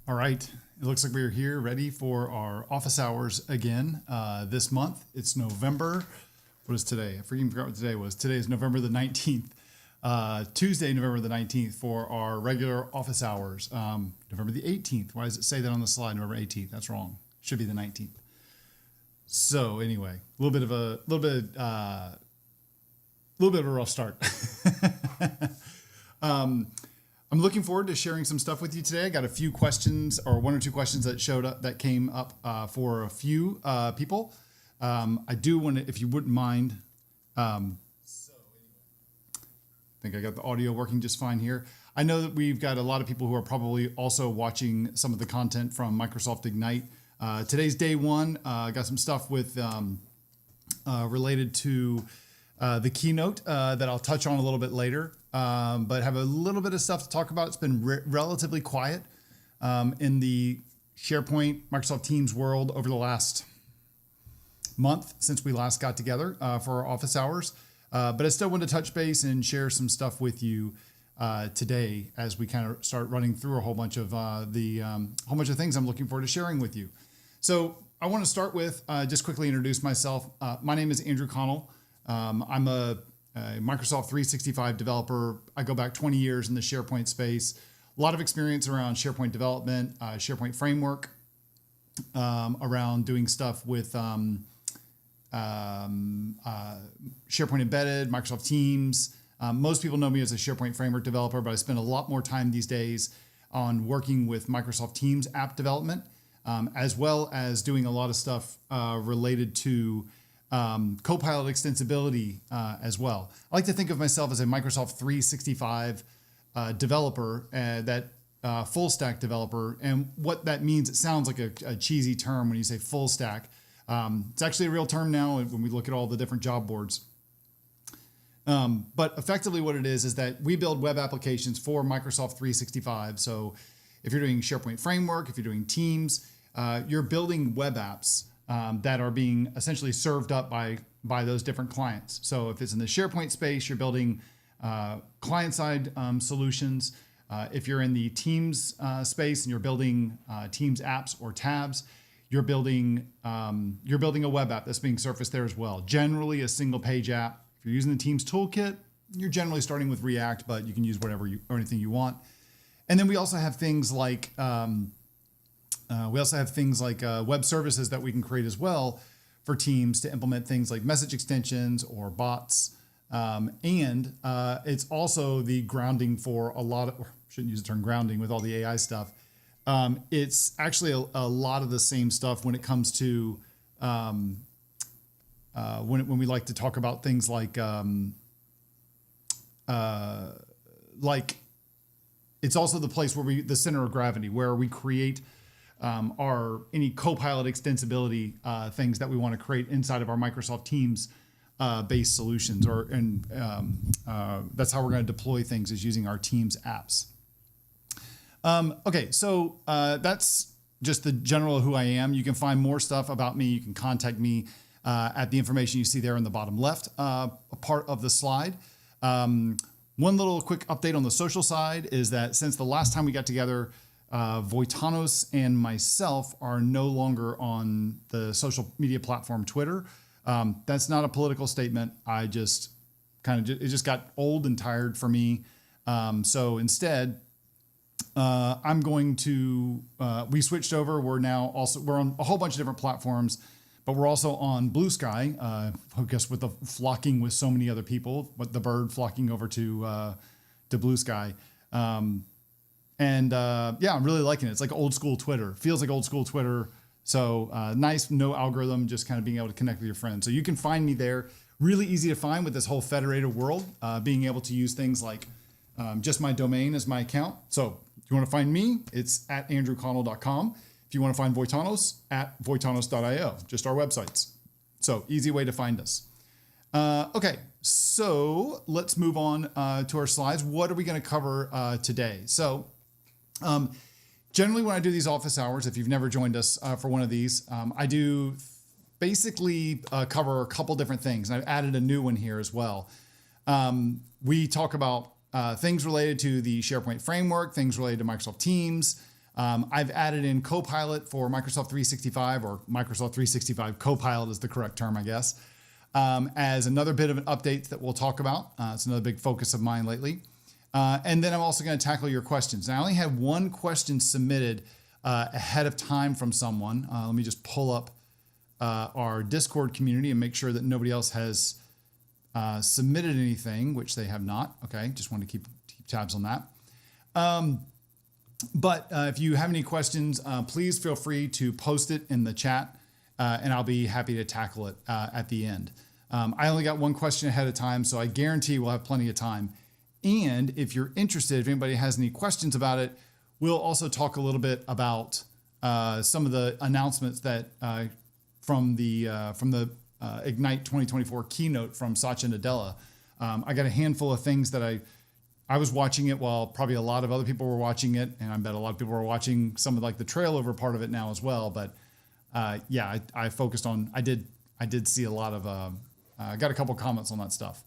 All right, it looks like we're here ready for our office hours again this month. It's November. What is today? I forgot what today was. Today is November the 19th. Tuesday, November the 19th for our regular office hours. November the 18th. Why does it say that on the slide? November 18th. That's wrong. Should be the 19th. So anyway, a little bit of a rough start. I'm looking forward to sharing some stuff with you today. I got a few questions, or one or two questions that came up for a few people. I do want to, if you wouldn't mind. I think I got the audio working just fine here. I know that we've got a lot of people who are probably also watching some of the content from Microsoft Ignite. Today's day one. I got some stuff with related to the keynote that I'll touch on a little bit later. But have a little bit of stuff to talk about. It's been relatively quiet in the SharePoint Microsoft Teams world over the last month since we last got together for our office hours. But I still want to touch base and share some stuff with you today as we kind of start running through a whole bunch of things I'm looking forward to sharing with you. So I want to start with just quickly introduce myself. My name is Andrew Connell. I'm a Microsoft 365 developer. I go back 20 years in the SharePoint space. A lot of experience around SharePoint development, SharePoint Framework, around doing stuff with SharePoint Embedded, Microsoft Teams. Most people know me as a SharePoint Framework developer, but I spend a lot more time these days on working with Microsoft Teams app development, as well as doing a lot of stuff related to Copilot extensibility as well. I like to think of myself as a Microsoft 365 developer, that full stack developer. And what that means, it sounds like a cheesy term when you say full stack. It's actually a real term now when we look at all the different job boards. But effectively what it is that we build web applications for Microsoft 365. So if you're doing SharePoint Framework, if you're doing Teams, you're building web apps that are being essentially served up by those different clients. So if it's in the SharePoint space, you're building client-side solutions. If you're in the Teams space and you're building Teams apps or tabs, you're building a web app that's being surfaced there as well. Generally, a single-page app. If you're using the Teams toolkit, you're generally starting with React, but you can use or anything you want. And then we also have things like web services that we can create as well for Teams to implement things like message extensions or bots. And it's also the grounding for a lot of, shouldn't use the term grounding with all the AI stuff. It's actually a lot of the same stuff when it comes to when we like to talk about things like it's also the place where the center of gravity, where we create any Copilot extensibility things that we want to create inside of our Microsoft Teams based solutions, that's how we're going to deploy things, is using our Teams apps. Okay, so that's just the general of who I am. You can find more stuff about me. You can contact me at the information you see there in the bottom left part of the slide. One little quick update on the social side is that since the last time we got together, Voitanos and myself are no longer on the social media platform Twitter. That's not a political statement. It just got old and tired for me. So instead, I'm going to, we switched over. We're on a whole bunch of different platforms, but we're also on Blue Sky, I guess with the flocking with so many other people, but the bird flocking over to Blue Sky. Yeah, I'm really liking it. It's like old school Twitter. Feels like old school Twitter. So nice, no algorithm, just kind of being able to connect with your friends. So you can find me there. Really easy to find with this whole federated world, being able to use things like just my domain as my account. So if you want to find me, it's at andrewconnell.com. If you want to find Voitanos, at voitanos.io, just our websites. So easy way to find us. Okay, so let's move on to our slides. What are we going to cover today? So generally when I do these office hours, if you've never joined us for one of these, I do basically cover a couple different things. And I've added a new one here as well. We talk about things related to the SharePoint framework, things related to Microsoft Teams, I've added in Copilot for Microsoft 365, or Microsoft 365 Copilot is the correct term, I guess, as another bit of an update that we'll talk about. It's another big focus of mine lately. And then I'm also going to tackle your questions. Now, I only had one question submitted ahead of time from someone. Let me just pull up our Discord community and make sure that nobody else has submitted anything, which they have not. Okay, just want to keep tabs on that. But if you have any questions, please feel free to post it in the chat, and I'll be happy to tackle it at the end. I only got one question ahead of time, so I guarantee we'll have plenty of time. And if you're interested, if anybody has any questions about it, we'll also talk a little bit about some of the announcements that from the Ignite 2024 keynote from Satya Nadella. I got a handful of things that I was watching it while probably a lot of other people were watching it, and I bet a lot of people were watching some of like the trailover part of it now as well. But yeah, I focused on. I did see a lot of. I got a couple comments on that stuff.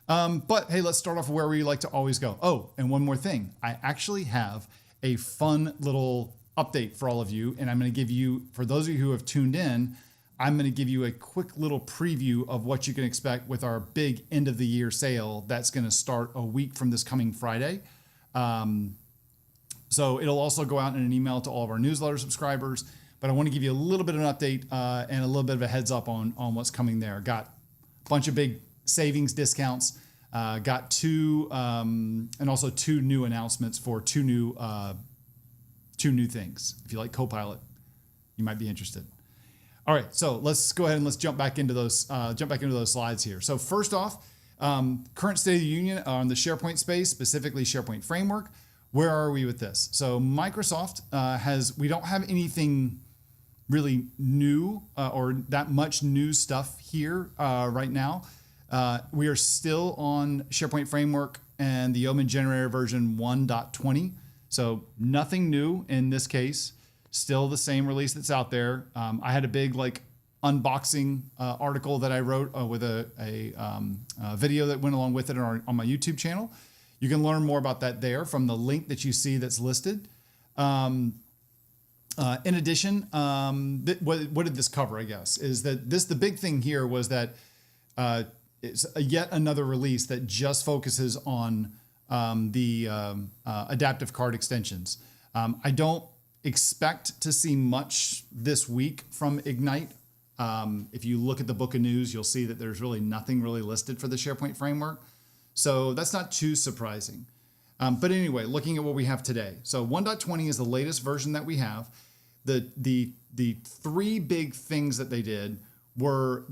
But hey, let's start off where we like to always go. Oh, and one more thing. I actually have a fun little update for all of you, and I'm going to give you, for those of you who have tuned in, I'm going to give you a quick little preview of what you can expect with our big end of the year sale that's going to start a week from this coming Friday. So it'll also go out in an email to all of our newsletter subscribers, but I want to give you a little bit of an update and a little bit of a heads up on what's coming there. Got a bunch of big savings discounts, got two, and also two new announcements for two new things. If you like Copilot, you might be interested. All right, so let's go ahead and let's jump back into those slides here. So first off, current state of the union on the SharePoint space, specifically SharePoint Framework. Where are we with this? So Microsoft we don't have anything really new or that much new stuff here right now. We are still on SharePoint Framework and the Yeoman Generator version 1.20. So nothing new in this case. Still the same release that's out there. I had a big unboxing article that I wrote with a video that went along with it on my YouTube channel. You can learn more about that there from the link that you see that's listed. In addition, what did this cover, I guess, is that the big thing here was that it's yet another release that just focuses on the adaptive card extensions. I don't expect to see much this week from Ignite. If you look at the book of news, you'll see that there's really nothing really listed for the SharePoint framework. So that's not too surprising. But anyway, looking at what we have today. So 1.20 is the latest version that we have. The three big things that they did were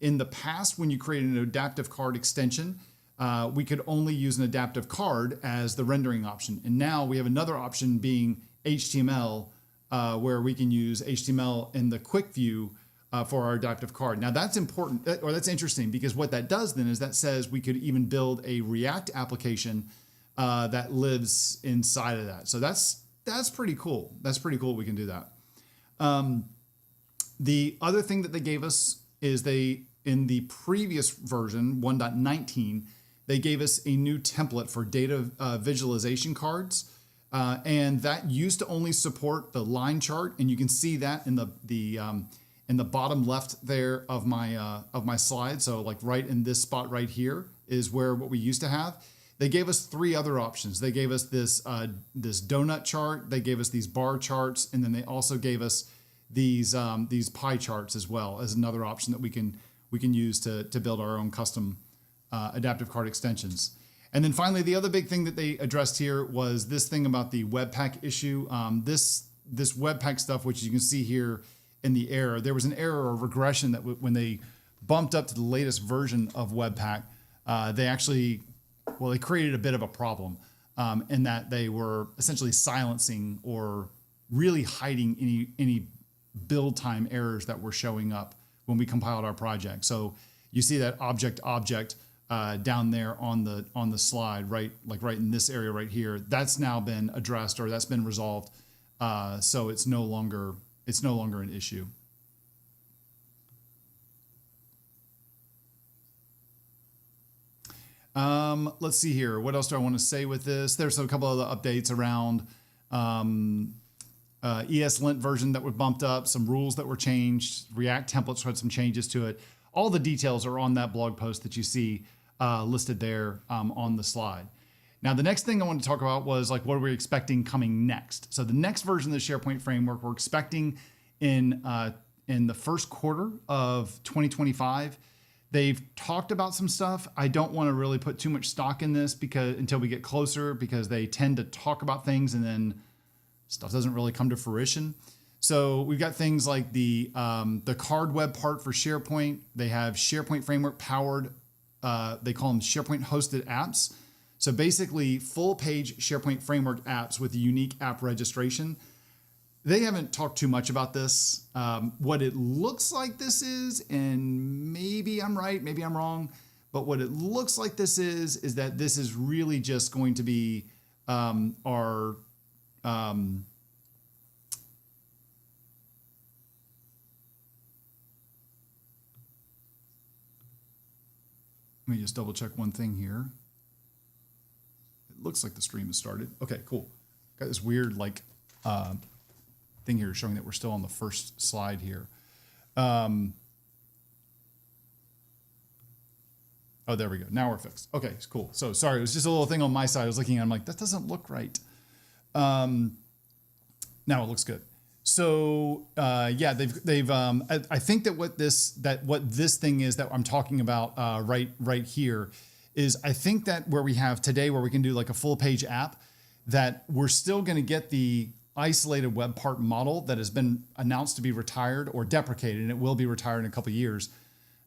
in the past, when you created an adaptive card extension, we could only use an adaptive card as the rendering option. And now we have another option being HTML, where we can use HTML in the quick view for our adaptive card. Now that's important, or that's interesting, because what that does then is that says we could even build a React application that lives inside of that. So that's pretty cool. That's pretty cool. We can do that. The other thing that they gave us is in the previous version, 1.19, they gave us a new template for data visualization cards. And that used to only support the line chart, and you can see that in the bottom left there of my slide. So like right in this spot right here is where what we used to have. They gave us three other options. They gave us this donut chart. They gave us these bar charts, and then they also gave us these pie charts as well as another option that we can use to build our own custom adaptive card extensions. And then finally, the other big thing that they addressed here was this thing about the Webpack issue. This Webpack stuff, which you can see here in the error, there was an error or regression that when they bumped up to the latest version of Webpack, they created a bit of a problem in that they were essentially silencing or really hiding any build time errors that were showing up when we compiled our project. So you see that object down there on the slide, right in this area right here. That's now been addressed, or that's been resolved. So it's no longer an issue. Let's see here. What else do I want to say with this? There's a couple other updates around ESLint version that was bumped up, some rules that were changed, React templates had some changes to it. All the details are on that blog post that you see listed there on the slide. Now, the next thing I wanted to talk about was like, what are we expecting coming next? So the next version of the SharePoint framework we're expecting in the first quarter of 2025. They've talked about some stuff. I don't want to really put too much stock in this until we get closer, because they tend to talk about things and then stuff doesn't really come to fruition. So we've got things like the card web part for SharePoint. They have SharePoint Framework powered. They call them SharePoint hosted apps. So basically full page SharePoint Framework apps with a unique app registration. They haven't talked too much about this. What it looks like this is, and maybe I'm right, maybe I'm wrong, but what it looks like this is that this is really just going to be our let me just double check one thing here. It looks like the stream has started. Okay, cool. Got this weird like thing here showing that we're still on the first slide here. Oh, there we go. Now we're fixed. Okay, cool. So sorry, it was just a little thing on my side. I was looking at it, I'm like, that doesn't look right. Now it looks good. So yeah, they've I think that what this thing is that I'm talking about right here is, I think that where we have today, where we can do like a full page app, that we're still going to get the isolated web part model that has been announced to be retired or deprecated, and it will be retired in a couple of years.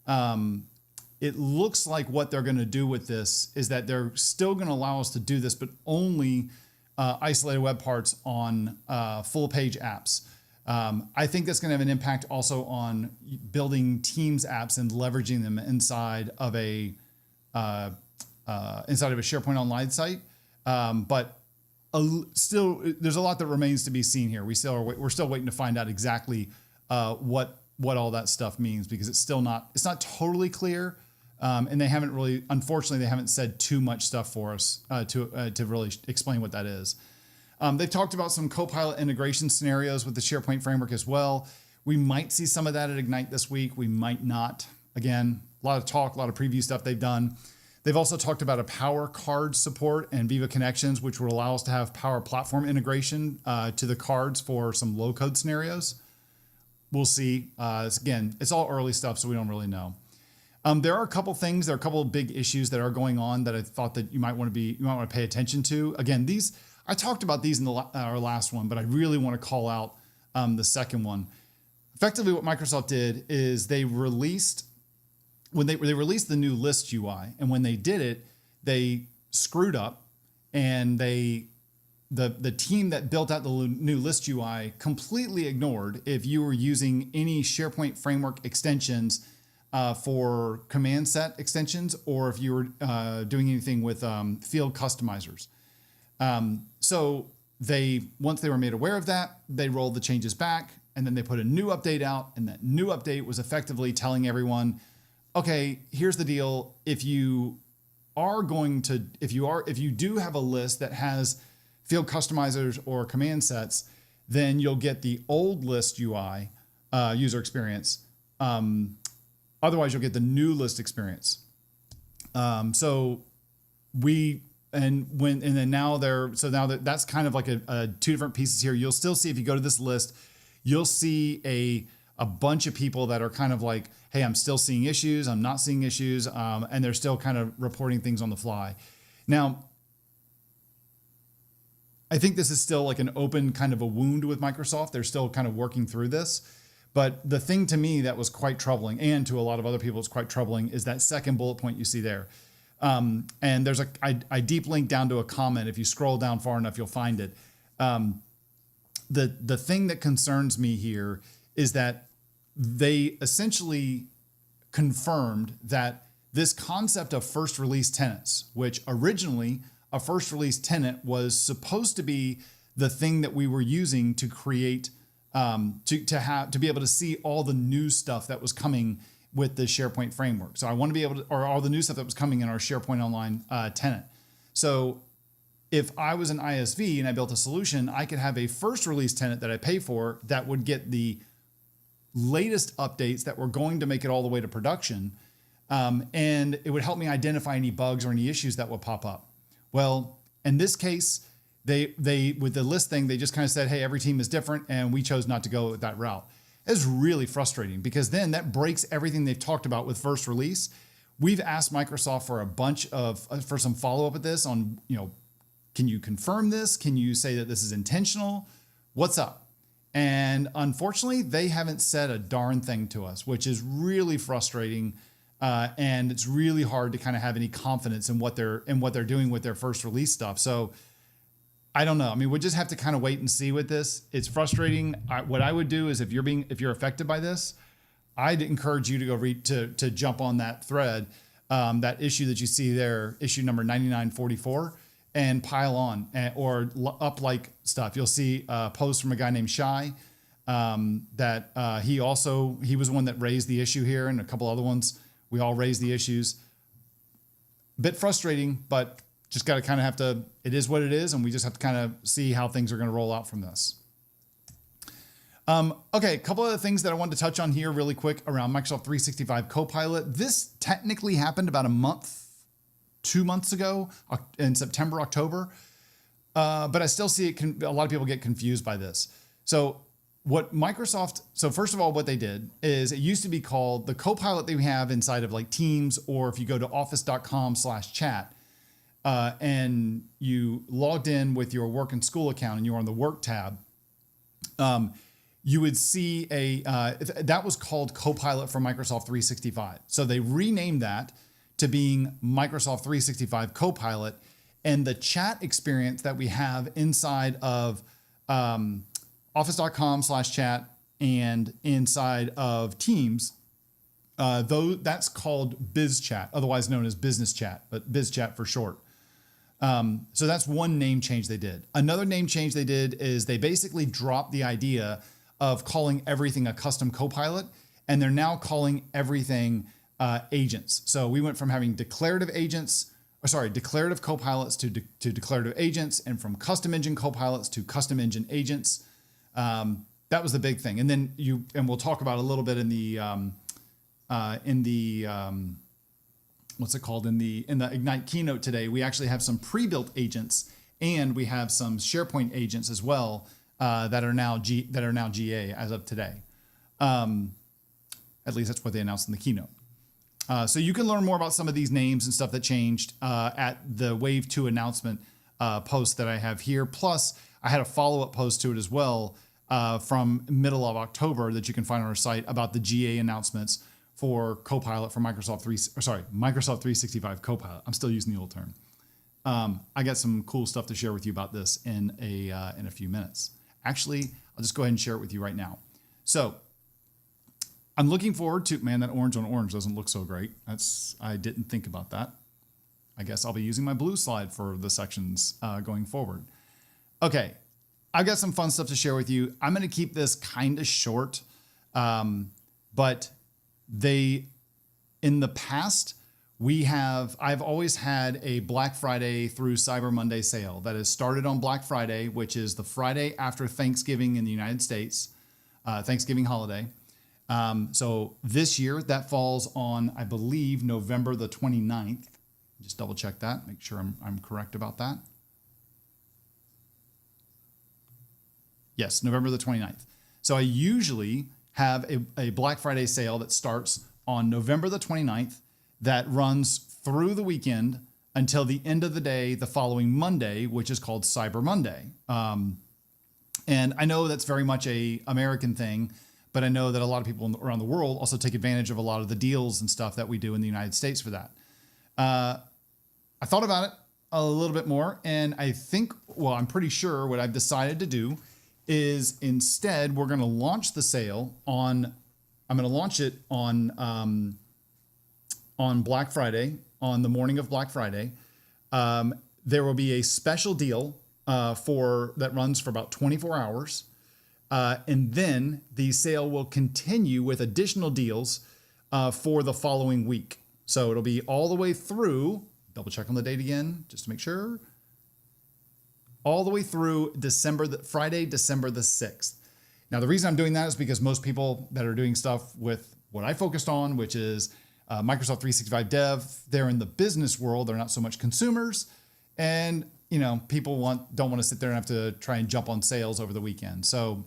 It looks like what they're going to do with this is that they're still going to allow us to do this, but only isolated web parts on full page apps. I think that's going to have an impact also on building Teams apps and leveraging them inside of a SharePoint Online site. But still, there's a lot that remains to be seen here. We're still waiting to find out exactly what all that stuff means, because it's not totally clear. And they haven't really, unfortunately, they haven't said too much stuff for us to really explain what that is. They've talked about some Copilot integration scenarios with the SharePoint framework as well. We might see some of that at Ignite this week. We might not. Again, a lot of talk, a lot of preview stuff they've done. They've also talked about a Power Card support and Viva Connections, which will allow us to have Power Platform integration to the cards for some low-code scenarios. We'll see. Again, it's all early stuff, so we don't really know. There are a couple of big issues that are going on that I thought that you might want to pay attention to. Again, I talked about these in our last one, but I really want to call out the second one. Effectively, what Microsoft did is they released the new list UI, and when they did it, they screwed up, and the team that built out the new list UI completely ignored if you were using any SharePoint framework extensions for command set extensions, or if you were doing anything with field customizers. So once they were made aware of that, they rolled the changes back, and then they put a new update out, and that new update was effectively telling everyone, okay, here's the deal. If you do have a list that has field customizers or command sets, then you'll get the old list UI user experience. Otherwise, you'll get the new list experience. Now that's kind of like two different pieces here. You'll still see, if you go to this list, you'll see a bunch of people that are kind of like, hey, I'm still seeing issues, I'm not seeing issues, and they're still kind of reporting things on the fly. Now, I think this is still like an open kind of a wound with Microsoft. They're still kind of working through this. But the thing to me that was quite troubling, and to a lot of other people it's quite troubling, is that second bullet point you see there. And there's I deep link down to a comment. If you scroll down far enough, you'll find it. The thing that concerns me here is that they essentially confirmed that this concept of first release tenants, which originally a first release tenant was supposed to be the thing that we were using to create, to be able to see all the new stuff that was coming with the SharePoint framework. So I want to be able to, or all the new stuff that was coming in our SharePoint Online tenant. So if I was an ISV and I built a solution, I could have a first release tenant that I pay for that would get the latest updates that were going to make it all the way to production. And it would help me identify any bugs or any issues that would pop up. Well, in this case, they with the list thing, they just kind of said, hey, every team is different, and we chose not to go that route. It's really frustrating because then that breaks everything they've talked about with first release. We've asked Microsoft for for some follow-up at this on, can you confirm this? Can you say that this is intentional? What's up? And unfortunately, they haven't said a darn thing to us, which is really frustrating. And it's really hard to kind of have any confidence in what they're doing with their first release stuff. So I don't know. I mean, we'll just have to kind of wait and see with this. It's frustrating. What I would do is if you're affected by this, I'd encourage you to go to jump on that thread, that issue that you see there, issue number 9944, and pile on or up like stuff. You'll see a post from a guy named Shai that he was the one that raised the issue here, and a couple other ones. We all raised the issues. Bit frustrating, but just got to kind of have to, it is what it is, and we just have to kind of see how things are going to roll out from this. Okay, a couple of things that I wanted to touch on here really quick around Microsoft 365 Copilot. This technically happened about 2 months ago in September, October, but I still see a lot of people get confused by this. So first of all, what they did is it used to be called the Copilot that we have inside of like Teams, or if you go to office.com/chat, and you logged in with your work and school account and you're on the work tab, you would see that was called Copilot for Microsoft 365. So they renamed that to being Microsoft 365 Copilot, and the chat experience that we have inside of office.com/chat and inside of Teams, that's called BizChat, otherwise known as Business Chat, but BizChat for short. So that's one name change they did. Another name change they did is they basically dropped the idea of calling everything a custom Copilot, and they're now calling everything agents. So we went from having declarative Copilots to declarative agents, and from custom engine Copilots to custom engine agents. That was the big thing. And then we'll talk about a little bit in the what's it called? In the Ignite keynote today, we actually have some pre-built agents, and we have some SharePoint agents as well that are now GA as of today. At least that's what they announced in the keynote. So you can learn more about some of these names and stuff that changed at the Wave 2 announcement post that I have here. Plus, I had a follow-up post to it as well from middle of October that you can find on our site about the GA announcements for Copilot for Microsoft 365 Copilot. I'm still using the old term. I got some cool stuff to share with you about this in a few minutes. Actually, I'll just go ahead and share it with you right now. So I'm looking forward to, man, that orange on orange doesn't look so great. I didn't think about that. I guess I'll be using my blue slide for the sections going forward. Okay, I've got some fun stuff to share with you. I'm going to keep this kind of short, but in the past, I've always had a Black Friday through Cyber Monday sale that has started on Black Friday, which is the Friday after Thanksgiving in the United States, Thanksgiving holiday. So this year that falls on, I believe, November the 29th. Just double check that, make sure I'm correct about that. Yes, November the 29th. So I usually have a Black Friday sale that starts on November the 29th that runs through the weekend until the end of the day the following Monday, which is called Cyber Monday. And I know that's very much a American thing, but I know that a lot of people around the world also take advantage of a lot of the deals and stuff that we do in the United States for that. I thought about it a little bit more, and I think, well, I'm pretty sure what I've decided to do is instead we're going to launch the sale on Black Friday, on the morning of Black Friday. There will be a special deal that runs for about 24 hours. And then the sale will continue with additional deals for the following week. So it'll be all the way through, double check on the date again, just to make sure. all the way through Friday, December the 6th. Now, the reason I'm doing that is because most people that are doing stuff with what I focused on, which is Microsoft 365 Dev, they're in the business world. They're not so much consumers. And, people don't want to sit there and have to try and jump on sales over the weekend. So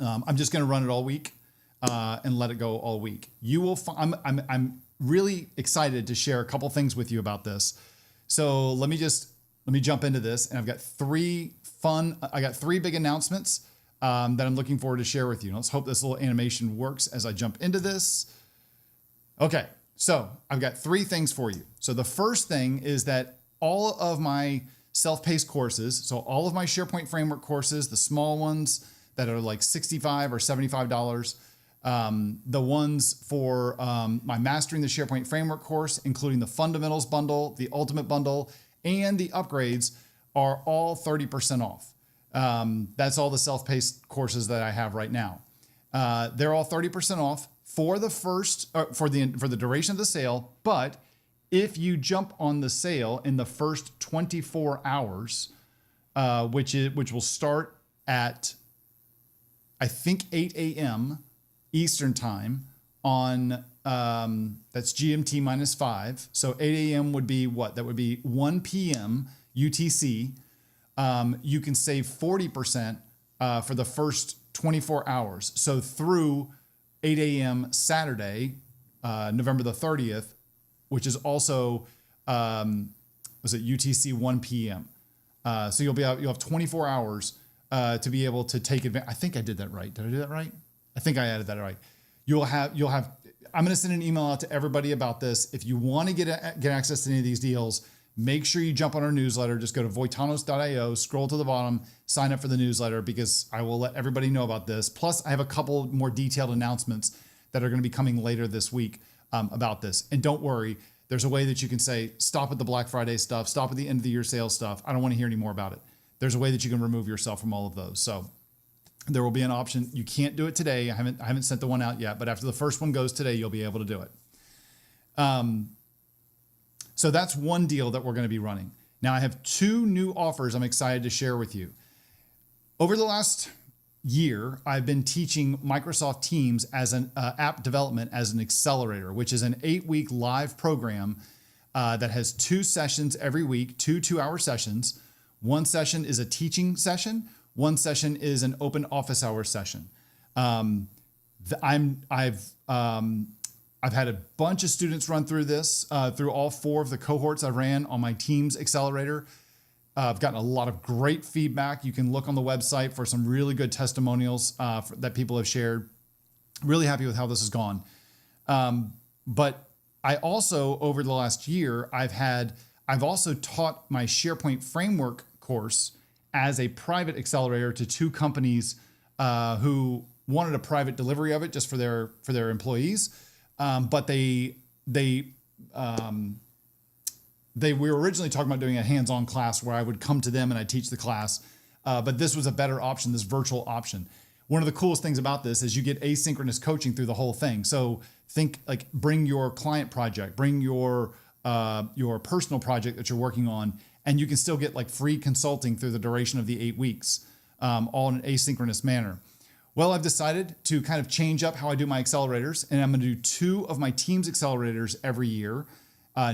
I'm just going to run it all week and let it go all week. You will I'm really excited to share a couple things with you about this. So let me jump into this. And I've got three big announcements that I'm looking forward to share with you. Let's hope this little animation works as I jump into this. Okay, so I've got three things for you. So the first thing is that all of my self-paced courses, so all of my SharePoint Framework courses, the small ones that are like $65 or $75, the ones for my Mastering the SharePoint Framework course, including the Fundamentals bundle, the Ultimate bundle, and the upgrades are all 30% off. That's all the self-paced courses that I have right now. They're all 30% off for the for the duration of the sale. But if you jump on the sale in the first 24 hours, which will start at, I think, 8 a.m. Eastern time on, that's GMT -5. So 8 a.m. would be what? That would be 1 p.m. UTC. You can save 40% for the first 24 hours. So through 8 a.m. Saturday, November the 30th, which is also, was it UTC 1 p.m. So you'll have 24 hours to be able to take advantage. I think I did that right. Did I do that right? I think I added that right. You'll have. I'm going to send an email out to everybody about this. If you want to get access to any of these deals, make sure you jump on our newsletter. Just go to voitanos.io, scroll to the bottom, sign up for the newsletter, because I will let everybody know about this. Plus, I have a couple more detailed announcements that are going to be coming later this week about this. And don't worry, there's a way that you can say, stop at the Black Friday stuff, stop at the end of the year sales stuff. I don't want to hear any more about it. There's a way that you can remove yourself from all of those. So there will be an option. You can't do it today. I haven't sent the one out yet, but after the first one goes today, you'll be able to do it. So that's one deal that we're going to be running. Now I have two new offers I'm excited to share with you. Over the last year, I've been teaching Microsoft Teams as an app development as an accelerator, which is an 8-week live program that has 2 sessions every week, 2 2-hour sessions. One session is a teaching session. One session is an open office hours session. I've had a bunch of students run through this, through all 4 of the cohorts I ran on my Teams accelerator. I've gotten a lot of great feedback. You can look on the website for some really good testimonials that people have shared. Really happy with how this has gone. But I also, over the last year, I've also taught my SharePoint Framework course as a private accelerator to 2 companies who wanted a private delivery of it just for their employees. But we were originally talking about doing a hands-on class where I would come to them and I'd teach the class. But this was a better option, this virtual option. One of the coolest things about this is you get asynchronous coaching through the whole thing. So think like bring your client project, bring your personal project that you're working on, and you can still get like free consulting through the duration of the 8 weeks, all in an asynchronous manner. Well, I've decided to kind of change up how I do my accelerators, and I'm going to do 2 of my Teams accelerators every year.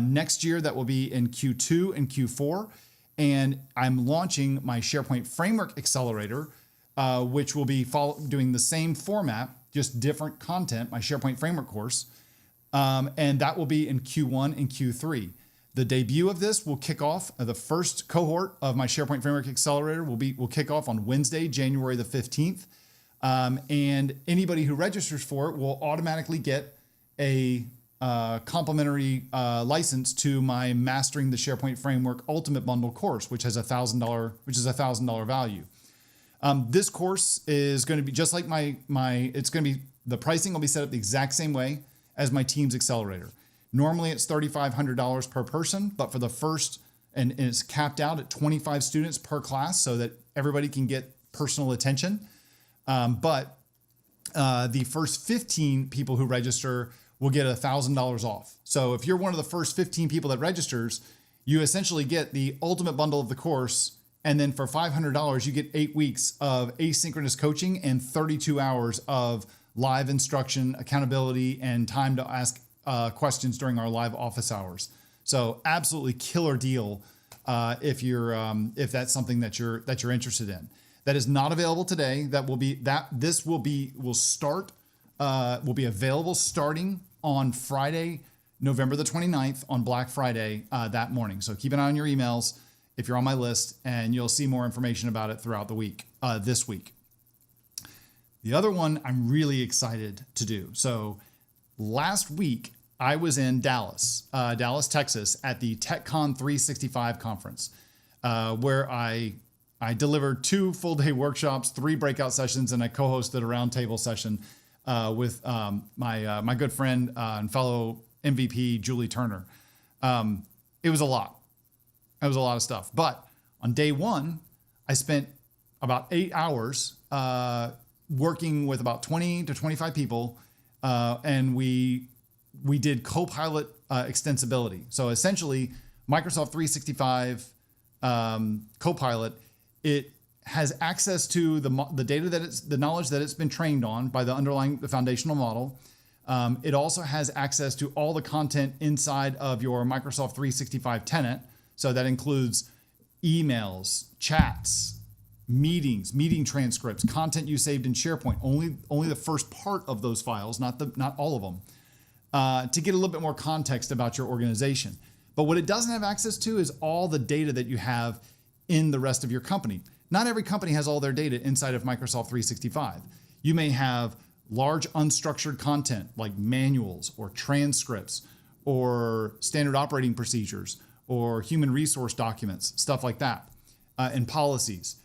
Next year, that will be in Q2 and Q4. And I'm launching my SharePoint Framework Accelerator, which will be doing the same format, just different content, my SharePoint Framework course. And that will be in Q1 and Q3. The debut of this will kick off, the first cohort of my SharePoint Framework Accelerator will kick off on Wednesday, January the 15th. And anybody who registers for it will automatically get a complimentary license to my Mastering the SharePoint Framework Ultimate Bundle course, which has $1,000 value. This course is going to be just like the pricing will be set up the exact same way as my Teams Accelerator. Normally it's $3,500 per person, but for the first, and it's capped out at 25 students per class so that everybody can get personal attention. But the first 15 people who register will get $1,000 off. So if you're one of the first 15 people that registers, you essentially get the ultimate bundle of the course And then for $500, you get 8 weeks of asynchronous coaching and 32 hours of live instruction, accountability, and time to ask questions during our live office hours. So absolutely killer deal if that's something that you're interested in. That is not available today. Will be available starting on Friday, November the 29th, on Black Friday that morning. So keep an eye on your emails if you're on my list, and you'll see more information about it throughout the week, this week. The other one I'm really excited to do. So last week, I was in Dallas, Texas, at the TechCon 365 conference, where I delivered 2 full-day workshops, 3 breakout sessions, and I co-hosted a roundtable session with my good friend and fellow MVP, Julie Turner. It was a lot. It was a lot of stuff. But on day 1, I spent about 8 hours working with about 20 to 25 people, and we did Copilot extensibility. So essentially, Microsoft 365 Copilot, it has access to the data the knowledge that it's been trained on by the foundational model. It also has access to all the content inside of your Microsoft 365 tenant. So that includes emails, chats, meetings, meeting transcripts, content you saved in SharePoint. Only the first part of those files, not all of them, to get a little bit more context about your organization. But what it doesn't have access to is all the data that you have in the rest of your company. Not every company has all their data inside of Microsoft 365. You may have large unstructured content like manuals or transcripts or standard operating procedures or human resource documents, stuff like that, and policies,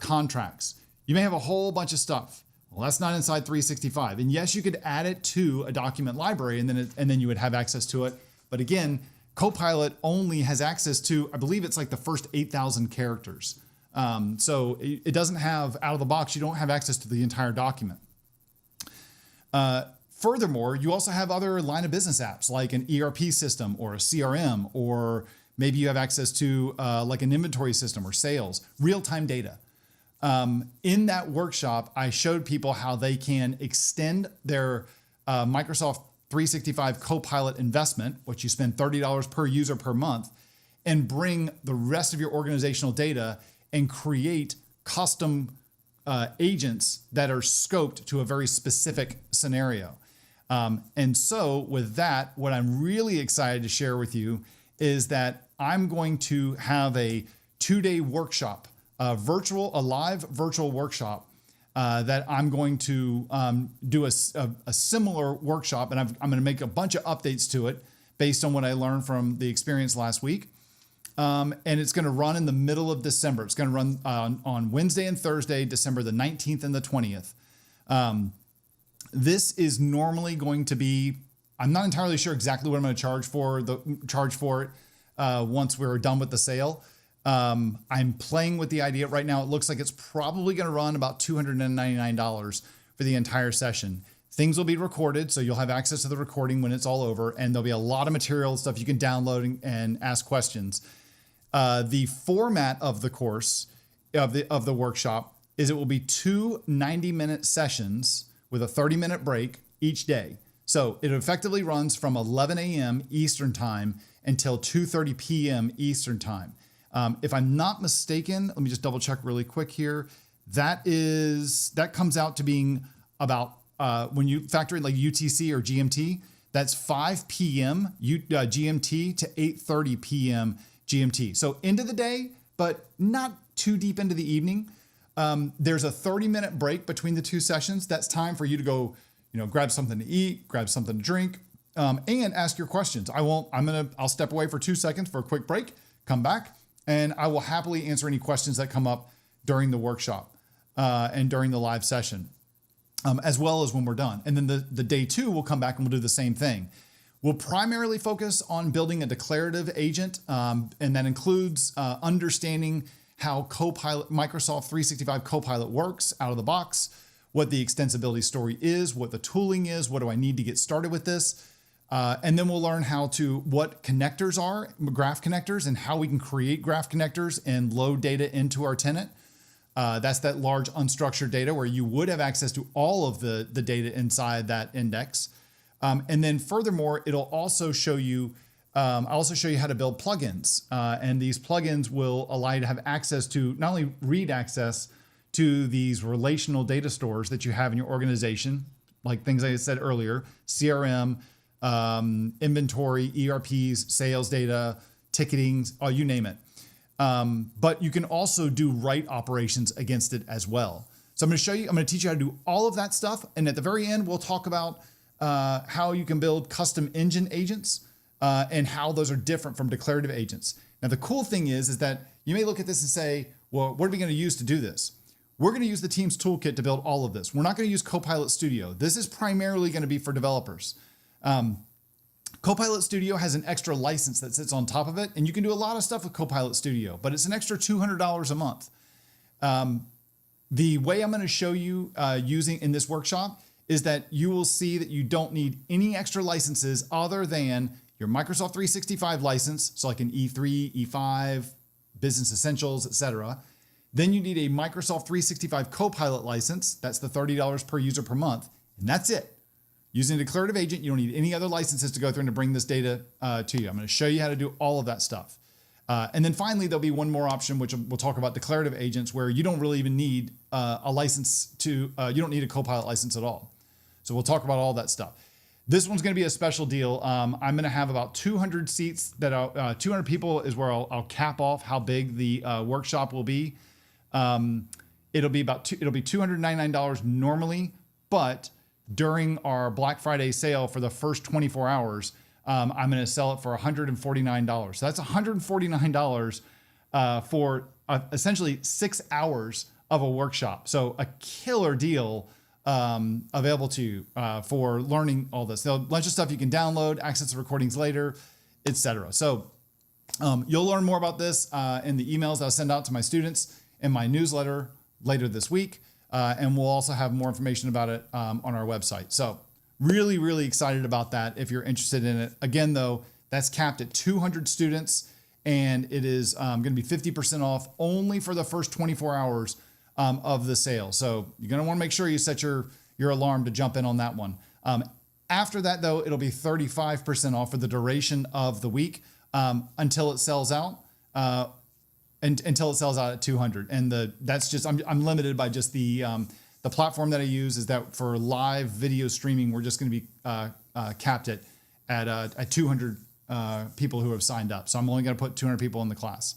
contracts. You may have a whole bunch of stuff. Well, that's not inside 365. And yes, you could add it to a document library and then you would have access to it. But again, Copilot only has access to, I believe it's like the first 8,000 characters. So it doesn't have, out of the box, you don't have access to the entire document. Furthermore, you also have other line of business apps like an ERP system or a CRM, or maybe you have access to like an inventory system or sales, real-time data. In that workshop, I showed people how they can extend their Microsoft 365 Copilot investment, which you spend $30 per user per month, and bring the rest of your organizational data and create custom agents that are scoped to a very specific scenario. And so with that, what I'm really excited to share with you is that I'm going to have a 2-day workshop, a live virtual workshop that I'm going to do a similar workshop, and I'm going to make a bunch of updates to it based on what I learned from the experience last week. And it's going to run in the middle of December. It's going to run on Wednesday and Thursday, December the 19th and the 20th. This is normally going to be, I'm not entirely sure exactly what I'm going to charge for it once we're done with the sale. I'm playing with the idea right now. It looks like it's probably going to run about $299 for the entire session. Things will be recorded, so you'll have access to the recording when it's all over, and there'll be a lot of material and stuff you can download and ask questions. The format of the course, of the workshop, is it will be 2 90-minute sessions with a 30-minute break each day. So it effectively runs from 11 a.m. Eastern Time until 2:30 p.m. Eastern Time. If I'm not mistaken, let me just double check really quick here. That comes out to being about, when you factor in like UTC or GMT, that's 5 p.m. GMT to 8:30 p.m. GMT. So end of the day, but not too deep into the evening. There's a 30-minute break between the 2 sessions. That's time for you to go, grab something to eat, grab something to drink, and ask your questions. I'll step away for 2 seconds for a quick break, come back, and I will happily answer any questions that come up during the workshop and during the live session, as well as when we're done. And then the day 2, we'll come back and we'll do the same thing. We'll primarily focus on building a declarative agent, and that includes understanding how Microsoft 365 Copilot works out of the box, what the extensibility story is, what the tooling is, what do I need to get started with this. And then we'll learn what connectors are, graph connectors, and how we can create graph connectors and load data into our tenant. That's that large unstructured data where you would have access to all of the data inside that index. And then furthermore, it'll also show you, I'll also show you how to build plugins. And these plugins will allow you to have access to not only read access to these relational data stores that you have in your organization, like things I said earlier, CRM, inventory, ERPs, sales data, ticketing, you name it. But you can also do write operations against it as well. So I'm going to teach you how to do all of that stuff. And at the very end, we'll talk about how you can build custom engine agents and how those are different from declarative agents. Now, the cool thing is that you may look at this and say, well, what are we going to use to do this? We're going to use the Teams toolkit to build all of this. We're not going to use Copilot Studio. This is primarily going to be for developers. Copilot Studio has an extra license that sits on top of it, and you can do a lot of stuff with Copilot Studio, but it's an extra $200 a month. The way I'm going to show you using in this workshop is that you will see that you don't need any extra licenses other than your Microsoft 365 license, so like an E3, E5, Business Essentials, etc. Then you need a Microsoft 365 Copilot license. That's the $30 per user per month, and that's it. Using a declarative agent, you don't need any other licenses to go through and to bring this data to you. I'm going to show you how to do all of that stuff. And then finally, there'll be one more option, which we'll talk about declarative agents, where you don't really even need a license you don't need a Copilot license at all. So we'll talk about all that stuff. This one's going to be a special deal. I'm going to have about 200 seats 200 people is where I'll cap off how big the workshop will be. It'll be $299 normally, but during our Black Friday sale for the first 24 hours, I'm going to sell it for $149. So that's $149 for essentially 6 hours of a workshop. So a killer deal available to you for learning all this. There's a bunch of stuff you can download, access the recordings later, etc. So you'll learn more about this in the emails I'll send out to my students in my newsletter later this week. And we'll also have more information about it on our website. So really, really excited about that if you're interested in it. Again, though, that's capped at 200 students, and it is going to be 50% off only for the first 24 hours of the sale. So you're going to want to make sure you set your alarm to jump in on that one. After that, though, it'll be 35% off for the duration of the week until it sells out. Until it sells out at 200, and that's just I'm limited by just the platform that I use is that for live video streaming we're just going to be capped at 200 people who have signed up. So I'm only going to put 200 people in the class.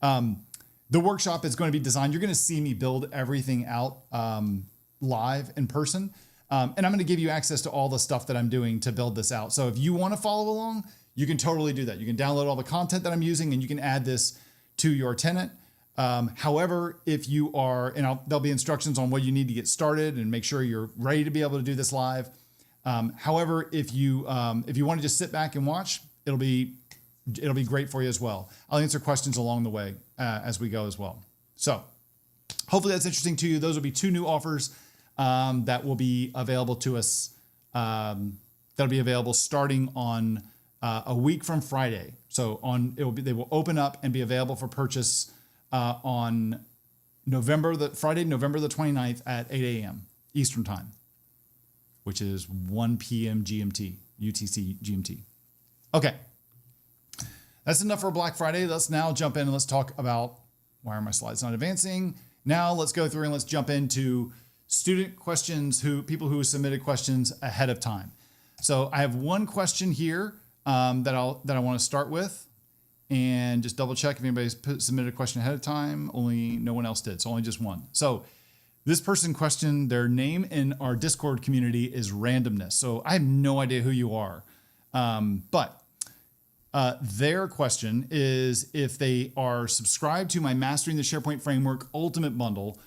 The workshop is going to be designed. You're going to see me build everything out live in person, and I'm going to give you access to all the stuff that I'm doing to build this out. So if you want to follow along, you can totally do that. You can download all the content that I'm using, and you can add this to your tenant. However, if you are, and there'll be instructions on what you need to get started and make sure you're ready to be able to do this live. However, if you want to just sit back and watch, it'll be great for you as well. I'll answer questions along the way as we go as well. So hopefully that's interesting to you. Those will be 2 new offers that will be available to us. That'll be available starting on a week from Friday. So they will open up and be available for purchase on Friday, November the 29th at 8 a.m. Eastern Time, which is 1 p.m. GMT, UTC GMT. Okay, that's enough for Black Friday. Let's now jump in and let's talk about why are my slides not advancing. Now let's go through and let's jump into student questions, people who submitted questions ahead of time. So I have one question here that I want to start with, and just double check if anybody's submitted a question ahead of time. No one else did, so only just one. So this person questioned their name in our Discord community is randomness. So I have no idea who you are, but their question is if they are subscribed to my Mastering the SharePoint Framework Ultimate Bundle,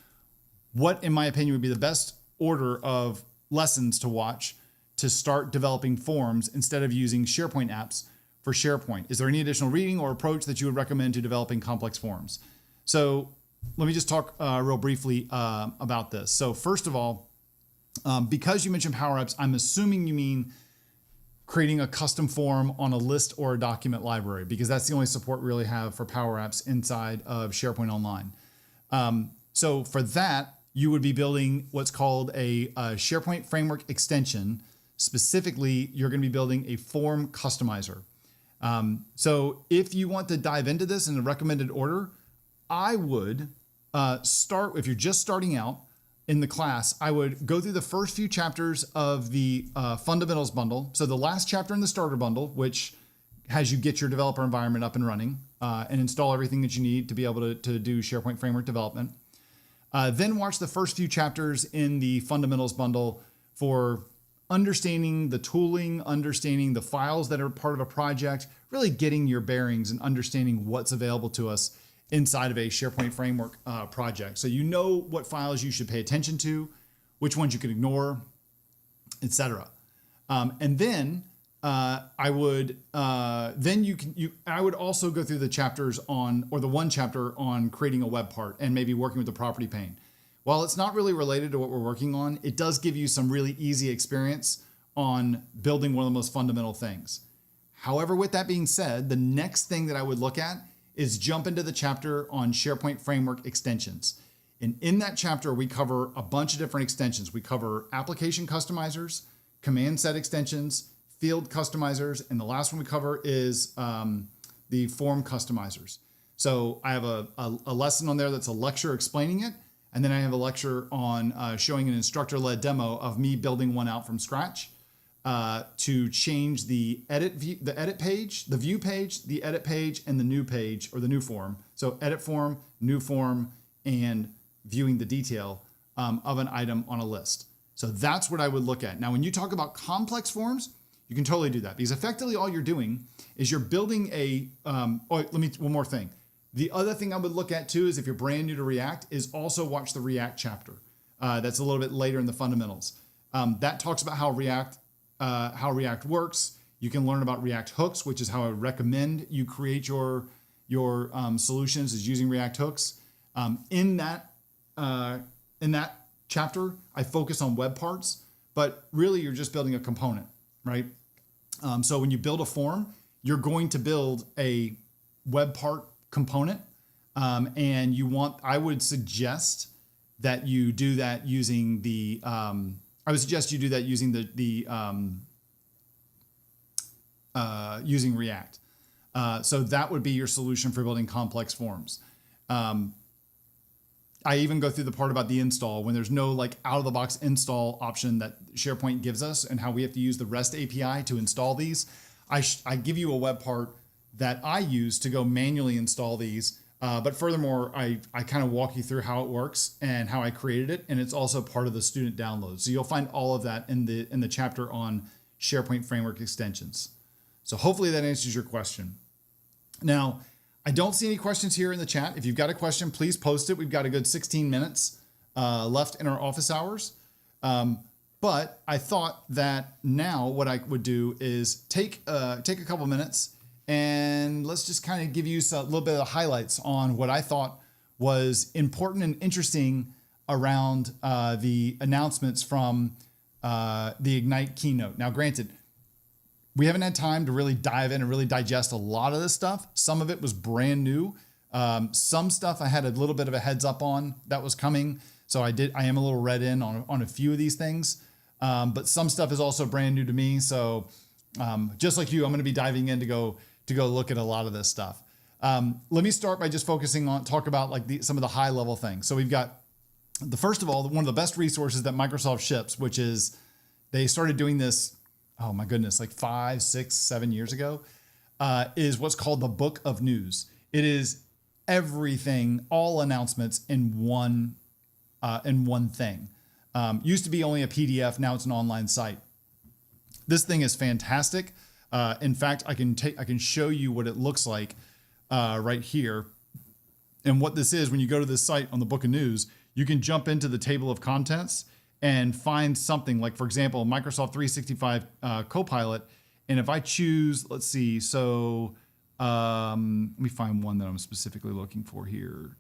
what, in my opinion, would be the best order of lessons to watch to start developing forms instead of using SharePoint apps for SharePoint? Is there any additional reading or approach that you would recommend to developing complex forms? So let me just talk real briefly about this. So first of all, because you mentioned Power Apps, I'm assuming you mean creating a custom form on a list or a document library, because that's the only support we really have for Power Apps inside of SharePoint Online. So for that, you would be building what's called a SharePoint Framework extension. Specifically, you're going to be building a form customizer. So if you want to dive into this in the recommended order, I would start, if you're just starting out in the class, I would go through the first few chapters of the fundamentals bundle. So the last chapter in the starter bundle, which has you get your developer environment up and running and install everything that you need to be able to do SharePoint Framework development. Then watch the first few chapters in the fundamentals bundle for understanding the tooling, understanding the files that are part of a project, really getting your bearings and understanding what's available to us inside of a SharePoint Framework project. So you know what files you should pay attention to, which ones you can ignore, etc. And then I would I would also go through the chapters on, or the one chapter on creating a web part and maybe working with the property pane. While it's not really related to what we're working on, it does give you some really easy experience on building one of the most fundamental things. However, with that being said, the next thing that I would look at is jump into the chapter on SharePoint Framework extensions. And in that chapter, we cover a bunch of different extensions. We cover application customizers, command set extensions, field customizers, and the last one we cover is the form customizers. So I have a lesson on there that's a lecture explaining it, and then I have a lecture on showing an instructor-led demo of me building one out from scratch to change the edit page, the view page, the edit page, and the new page, or the new form. So edit form, new form, and viewing the detail of an item on a list. So that's what I would look at. Now, when you talk about complex forms, you can totally do that, because effectively all you're doing is you're building a, one more thing. The other thing I would look at too is, if you're brand new to React, is also watch the React chapter. That's a little bit later in the fundamentals. That talks about how React works. You can learn about React hooks, which is how I recommend you create your solutions, is using React hooks. In that chapter, I focus on web parts, but really you're just building a component, right? So when you build a form, you're going to build a web part component, and I would suggest that you do that using the using React. So that would be your solution for building complex forms. I even go through the part about the install, when there's no like out of the box install option that SharePoint gives us, and how we have to use the REST API to install these. I give you a web part that I use to go manually install these. But furthermore, I kind of walk you through how it works and how I created it. And it's also part of the student download. So you'll find all of that in the chapter on SharePoint Framework extensions. So hopefully that answers your question. Now, I don't see any questions here in the chat. If you've got a question, please post it. We've got a good 16 minutes left in our office hours. But I thought that now what I would do is take a couple minutes, and let's just kind of give you a little bit of highlights on what I thought was important and interesting around the announcements from the Ignite keynote. Now, granted, we haven't had time to really dive in and really digest a lot of this stuff. Some of it was brand new. Some stuff I had a little bit of a heads up on that was coming. So I am a little read in on a few of these things. But some stuff is also brand new to me. So just like you, I'm going to be diving in to go look at a lot of this stuff. Let me start by just focusing on talk about like some of the high level things. So we've got first of all, one of the best resources that Microsoft ships, which is they started doing this, oh my goodness, like 5, 6, 7 years ago, is what's called the Book of News. It is everything, all announcements in one thing. Used to be only a PDF, now it's an online site. This thing is fantastic. In fact, I can show you what it looks like right here. And what this is, when you go to this site on the Book of News, you can jump into the table of contents and find something like, for example, Microsoft 365 Copilot. And if I choose, let's see, so let me find one that I'm specifically looking for here.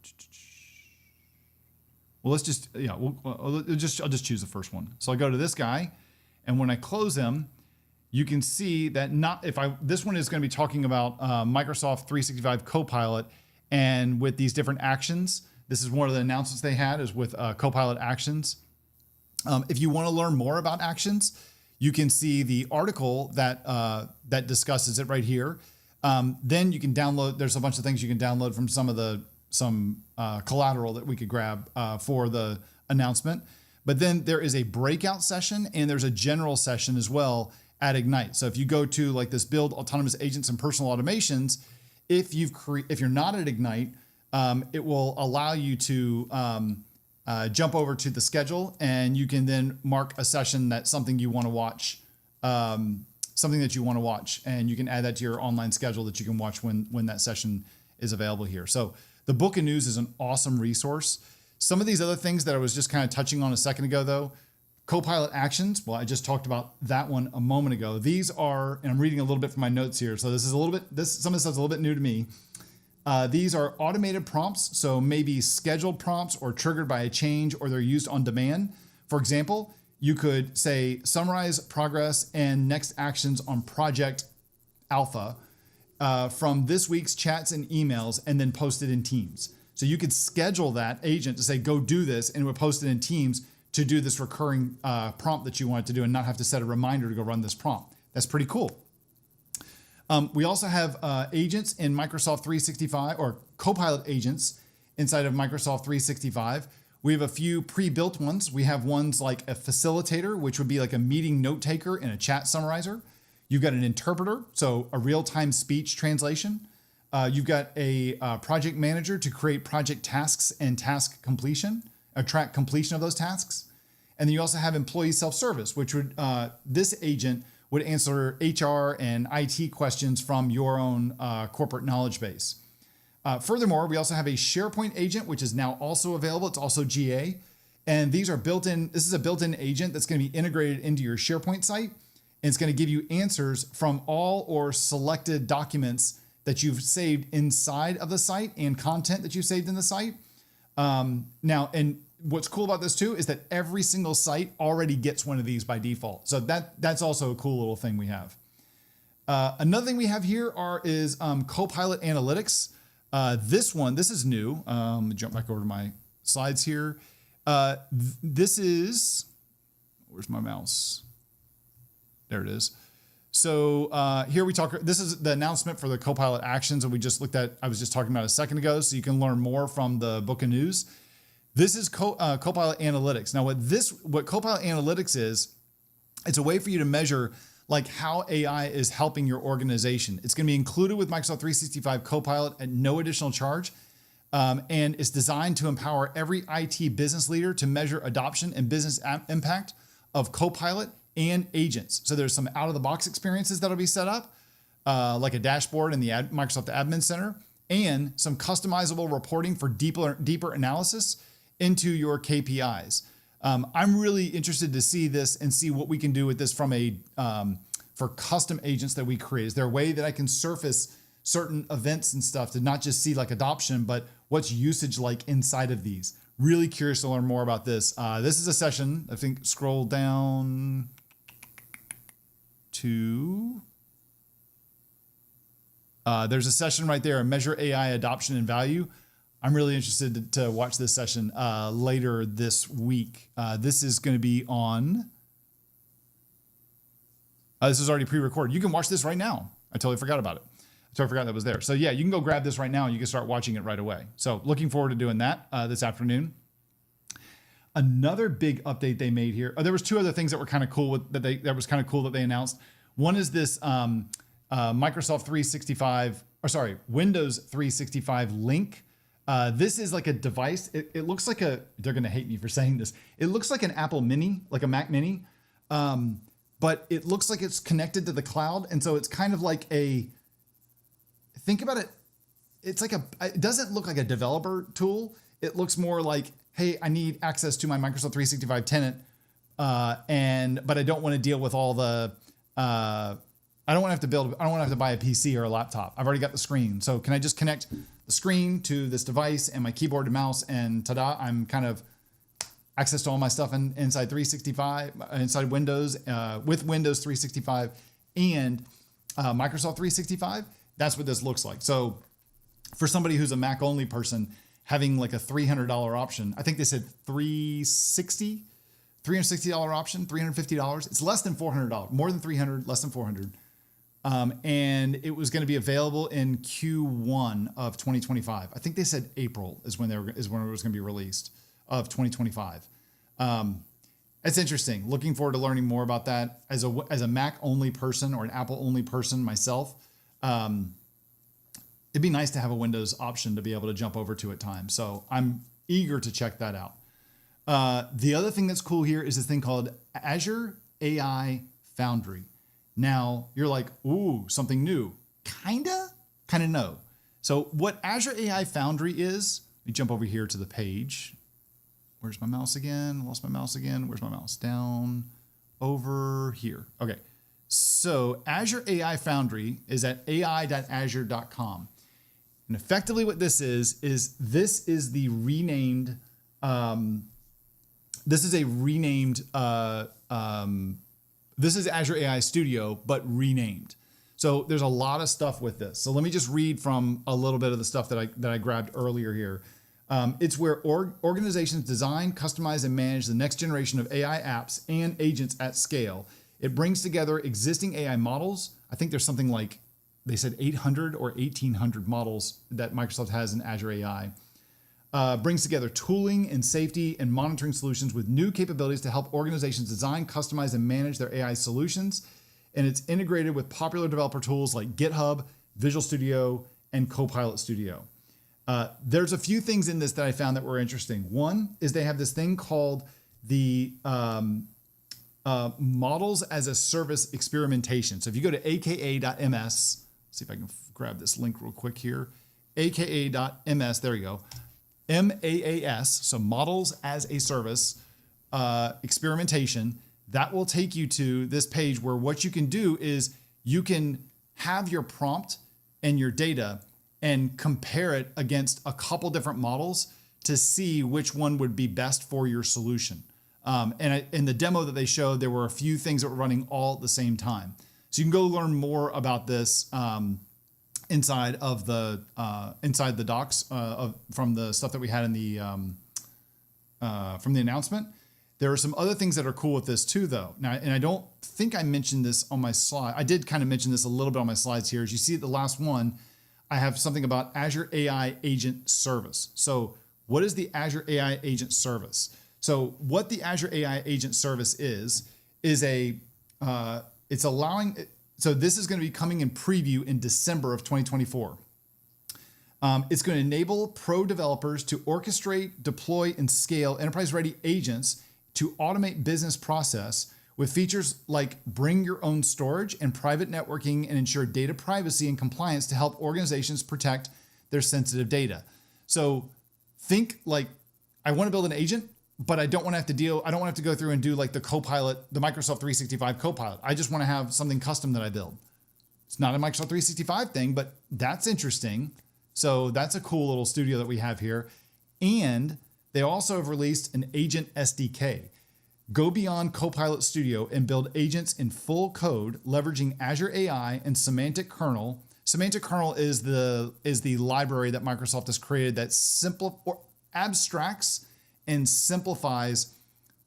Well, let's just, I'll just choose the first one. So I go to this guy, and when I close him, you can see that this one is going to be talking about Microsoft 365 Copilot, and with these different actions. This is one of the announcements they had, is with Copilot actions. If you want to learn more about actions, you can see the article that discusses it right here. Then you can download. There's a bunch of things you can download from some collateral that we could grab for the announcement. But then there is a breakout session and there's a general session as well at Ignite. So if you go to like this build autonomous agents and personal automations, if you're not at Ignite, it will allow you to jump over to the schedule, and you can then mark a session that's something you want to watch, and you can add that to your online schedule that you can watch when that session is available here. So the Book of News is an awesome resource. Some of these other things that I was just kind of touching on a second ago, though, Copilot actions. Well, I just talked about that one a moment ago. These are, and I'm reading a little bit from my notes here. So this is some of this stuff's a little bit new to me. These are automated prompts. So maybe scheduled prompts or triggered by a change, or they're used on demand. For example, you could say, summarize progress and next actions on Project Alpha from this week's chats and emails, and then post it in Teams. So you could schedule that agent to say, go do this, and it would post it in Teams to do this recurring prompt that you want it to do, and not have to set a reminder to go run this prompt. That's pretty cool. We also have agents in Microsoft 365, or Copilot agents inside of Microsoft 365. We have a few pre-built ones. We have ones like a facilitator, which would be like a meeting note taker and a chat summarizer. You've got an interpreter, so a real-time speech translation. You've got a project manager to create project tasks and task completion, or track completion of those tasks. And then you also have employee self-service, which would, this agent would answer HR and IT questions from your own corporate knowledge base. Furthermore, we also have a SharePoint agent, which is now also available. It's also GA. And these are built-in. This is a built-in agent that's going to be integrated into your SharePoint site. And it's going to give you answers from all or selected documents that you've saved inside of the site and content that you've saved in the site. Now, and what's cool about this too is that every single site already gets one of these by default. So that's also a cool little thing we have. Another thing we have here is Copilot Analytics. This is new. Let me jump back over to my slides here. This is, where's my mouse? There it is. So here we talk, this is the announcement for the Copilot actions that we just looked at. I was just talking about a second ago, so you can learn more from the Book of News. This is Copilot Analytics. Now what Copilot Analytics is, it's a way for you to measure like how AI is helping your organization. It's going to be included with Microsoft 365 Copilot at no additional charge. And it's designed to empower every IT business leader to measure adoption and business impact of Copilot and agents. So there's some out-of-the-box experiences that'll be set up, like a dashboard in the Microsoft Admin Center, and some customizable reporting for deeper analysis into your KPIs. I'm really interested to see this and see what we can do with this from for custom agents that we create. Is there a way that I can surface certain events and stuff to not just see like adoption, but what's usage like inside of these? Really curious to learn more about this. This is a session, I think, scroll down to, there's a session right there, Measure AI Adoption and Value. I'm really interested to watch this session later this week. This is going to be on, this is already pre-recorded. You can watch this right now. I totally forgot about it. I forgot that was there. So yeah, you can go grab this right now and you can start watching it right away. So looking forward to doing that this afternoon. Another big update they made here. There was two other things that were kind of cool that was kind of cool that they announced. One is this Microsoft 365, or sorry, Windows 365 link. This is like a device. It looks like they're going to hate me for saying this. It looks like an Apple Mini, like a Mac Mini. But it looks like it's connected to the cloud. And so it's kind of like think about it. It's like it doesn't look like a developer tool. It looks more like, hey, I need access to my Microsoft 365 tenant. But I don't want to deal with all the, I don't want to have to buy a PC or a laptop. I've already got the screen. So can I just connect the screen to this device and my keyboard and mouse, and ta-da, I'm kind of access to all my stuff inside 365, inside Windows, with Windows 365 and Microsoft 365, that's what this looks like. So for somebody who's a Mac only person, having like a $300 option, I think they said $360 option, $350. It's less than $400, more than 300, less than 400. And it was going to be available in Q1 of 2025. I think they said April is when it was going to be released of 2025. It's interesting. Looking forward to learning more about that. As a Mac only person or an Apple only person myself, it'd be nice to have a Windows option to be able to jump over to at times. So I'm eager to check that out. The other thing that's cool here is this thing called Azure AI Foundry. Now you're like, ooh, something new. Kinda no. So what Azure AI Foundry is, let me jump over here to the page. Where's my mouse again? Lost my mouse again. Where's my mouse? Down over here. Okay. So Azure AI Foundry is at ai.azure.com. And effectively what this is the renamed, this is Azure AI Studio, but renamed. So there's a lot of stuff with this. So let me just read from a little bit of the stuff that I grabbed earlier here. It's where organizations design, customize, and manage the next generation of AI apps and agents at scale. It brings together existing AI models. I think there's something like, they said 800 or 1,800 models that Microsoft has in Azure AI. Brings together tooling and safety and monitoring solutions with new capabilities to help organizations design, customize, and manage their AI solutions. And it's integrated with popular developer tools like GitHub, Visual Studio, and Copilot Studio. There's a few things in this that I found that were interesting. One is they have this thing called the Models as a Service experimentation. So if you go to aka.ms, see if I can grab this link real quick here, aka.ms, there you go. MAAS, so Models as a Service experimentation, that will take you to this page where what you can do is you can have your prompt and your data and compare it against a couple different models to see which one would be best for your solution. And in the demo that they showed, there were a few things that were running all at the same time. So you can go learn more about this inside the docs from the stuff that we had in the from the announcement. There are some other things that are cool with this too, though. Now, and I don't think I mentioned this on my slide. I did kind of mention this a little bit on my slides here. As you see at the last one, I have something about Azure AI Agent Service. So what is the Azure AI Agent Service? So what the Azure AI Agent Service is it's allowing, so this is going to be coming in preview in December of 2024. It's going to enable pro developers to orchestrate, deploy, and scale enterprise-ready agents to automate business process with features like bring your own storage and private networking and ensure data privacy and compliance to help organizations protect their sensitive data. So think like, I want to build an agent, but I don't want to have to go through and do like the Copilot, the Microsoft 365 Copilot. I just want to have something custom that I build. It's not a Microsoft 365 thing, but that's interesting. So that's a cool little studio that we have here. And they also have released an agent SDK. Go beyond Copilot Studio and build agents in full code, leveraging Azure AI and Semantic Kernel. Semantic Kernel is the library that Microsoft has created that abstracts and simplifies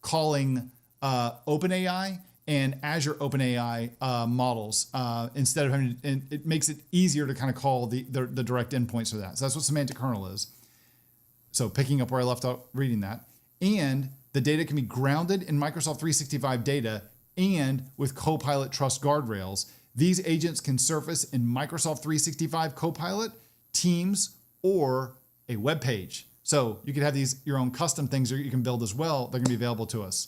calling OpenAI and Azure OpenAI models instead of having, and it makes it easier to kind of call the direct endpoints for that. So that's what Semantic Kernel is. So picking up where I left off reading that. And the data can be grounded in Microsoft 365 data and with Copilot Trust Guardrails. These agents can surface in Microsoft 365 Copilot, Teams, or a web page. So you can have your own custom things that you can build as well. They're going to be available to us.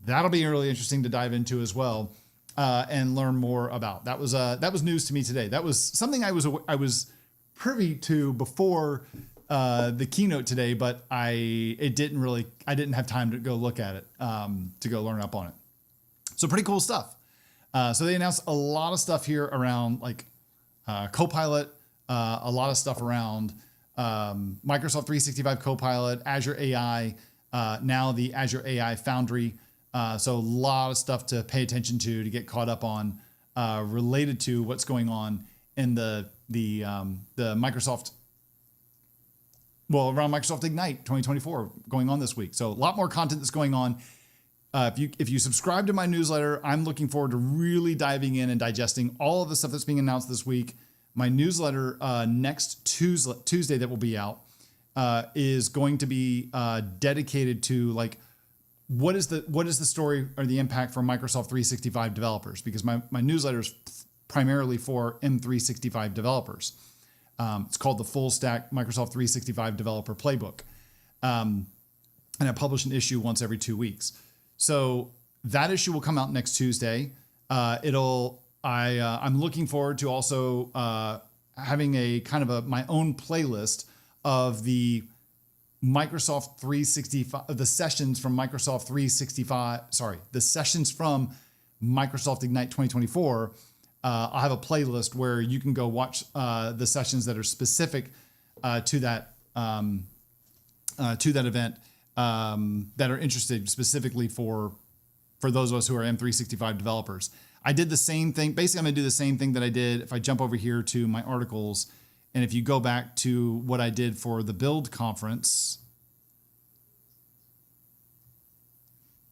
That'll be really interesting to dive into as well and learn more about. That was news to me today. That was something I was privy to before the keynote today, but I didn't have time to go look at it to go learn up on it. So pretty cool stuff. So they announced a lot of stuff here around like Copilot, a lot of stuff around Microsoft 365 Copilot, Azure AI, now the Azure AI Foundry. So a lot of stuff to pay attention to get caught up on related to what's going on in the Microsoft, around Microsoft Ignite 2024 going on this week. So a lot more content that's going on. If you subscribe to my newsletter, I'm looking forward to really diving in and digesting all of the stuff that's being announced this week. My newsletter next Tuesday that will be out is going to be dedicated to like what is the story or the impact for Microsoft 365 developers, because my newsletter is primarily for M365 developers. It's called the Full Stack Microsoft 365 Developer Playbook, and I publish an issue once every 2 weeks. So that issue will come out next Tuesday. I'm looking forward to also having a kind of my own playlist of the Microsoft 365, the sessions from Microsoft 365. Sorry, the sessions from Microsoft Ignite 2024. I'll have a playlist where you can go watch the sessions that are specific to that event. That are interested specifically for those of us who are M365 developers. I did the same thing. Basically, I'm going to do the same thing that I did. If I jump over here to my articles, and if you go back to what I did for the Build conference.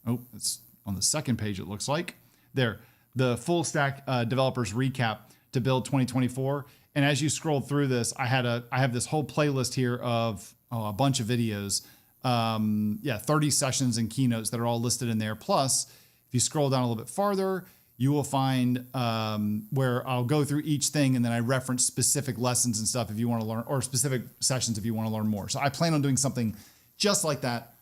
Oh, it's on the second page, it looks like. There, the Full Stack Developers Recap to Build 2024. And as you scroll through this, I have this whole playlist here of a bunch of videos. 30 sessions and keynotes that are all listed in there. Plus, if you scroll down a little bit farther, you will find where I'll go through each thing, and then I reference specific lessons and stuff if you want to learn, or specific sessions if you want to learn more. So I plan on doing something just like that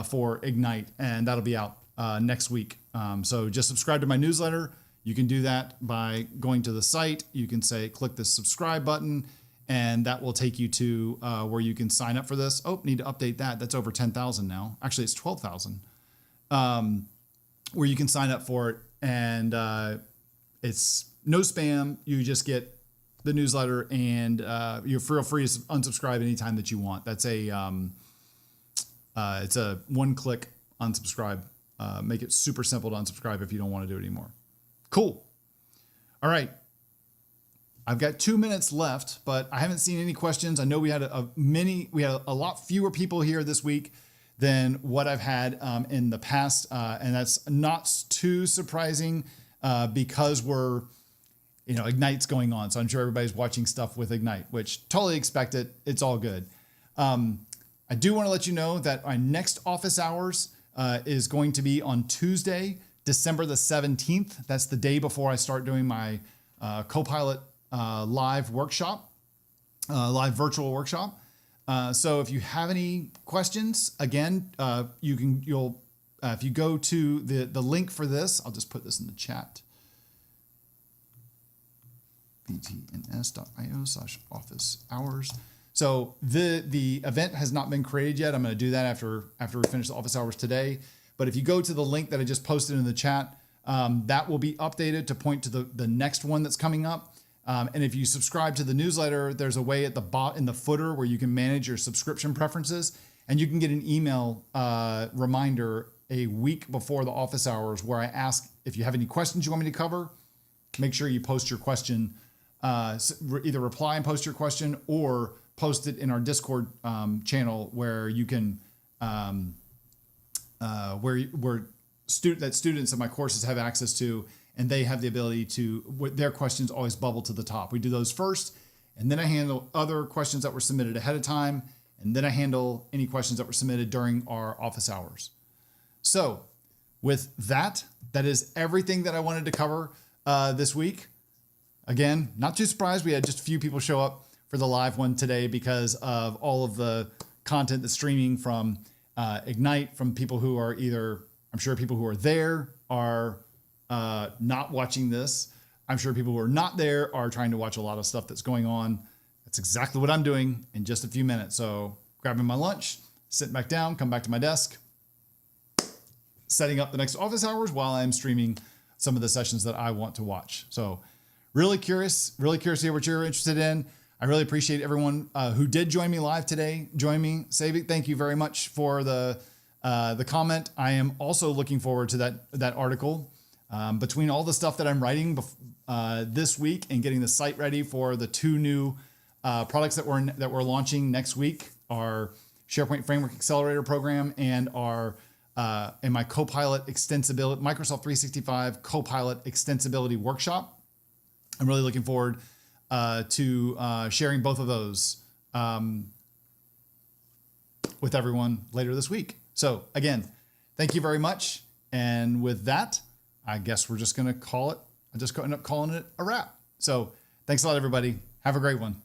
for Ignite, and that'll be out next week. So just subscribe to my newsletter. You can do that by going to the site. You can click the subscribe button, and that will take you to where you can sign up for this. Oh, need to update that. That's over 10,000 now. Actually, it's 12,000. Where you can sign up for it, and it's no spam. You just get the newsletter, and you feel free to unsubscribe anytime that you want. That's it's a one-click unsubscribe. Make it super simple to unsubscribe if you don't want to do it anymore. Cool. All right. I've got 2 minutes left, but I haven't seen any questions. I know we had a lot fewer people here this week than what I've had in the past, and that's not too surprising because Ignite's going on, so I'm sure everybody's watching stuff with Ignite, which totally expect it. It's all good. I do want to let you know that our next office hours is going to be on Tuesday, December the 17th. That's the day before I start doing my Copilot live workshop, live virtual workshop. So if you have any questions, again, if you go to the link for this, I'll just put this in the chat. btns.io/office hours. So the event has not been created yet. I'm going to do that after we finish the office hours today. But if you go to the link that I just posted in the chat, that will be updated to point to the next one that's coming up. And if you subscribe to the newsletter, there's a way at in the footer where you can manage your subscription preferences, and you can get an email reminder a week before the office hours where I ask if you have any questions you want me to cover. Make sure you post your question, either reply and post your question, or post it in our Discord channel where you can where students of my courses have access to. And they have the ability their questions always bubble to the top. We do those first, and then I handle other questions that were submitted ahead of time, and then I handle any questions that were submitted during our office hours. So with that is everything that I wanted to cover this week. Again, not too surprised. We had just a few people show up for the live one today because of all of the content that's streaming from Ignite, from people who are I'm sure people who are there are not watching this. I'm sure people who are not there are trying to watch a lot of stuff that's going on. That's exactly what I'm doing in just a few minutes. So grabbing my lunch, sitting back down, come back to my desk, setting up the next office hours while I'm streaming some of the sessions that I want to watch. So really curious to hear what you're interested in. I really appreciate everyone who did join me live today. Join me. Savik, thank you very much for the comment. I am also looking forward to that article Between all the stuff that I'm writing this week and getting the site ready for the 2 new products that we're launching next week, our SharePoint Framework Accelerator program and my Copilot extensibility, Microsoft 365 Copilot extensibility workshop. I'm really looking forward to sharing both of those with everyone later this week. So again, thank you very much. And with that, I guess we're just going to call it, I just end up calling it a wrap. So thanks a lot, everybody. Have a great one.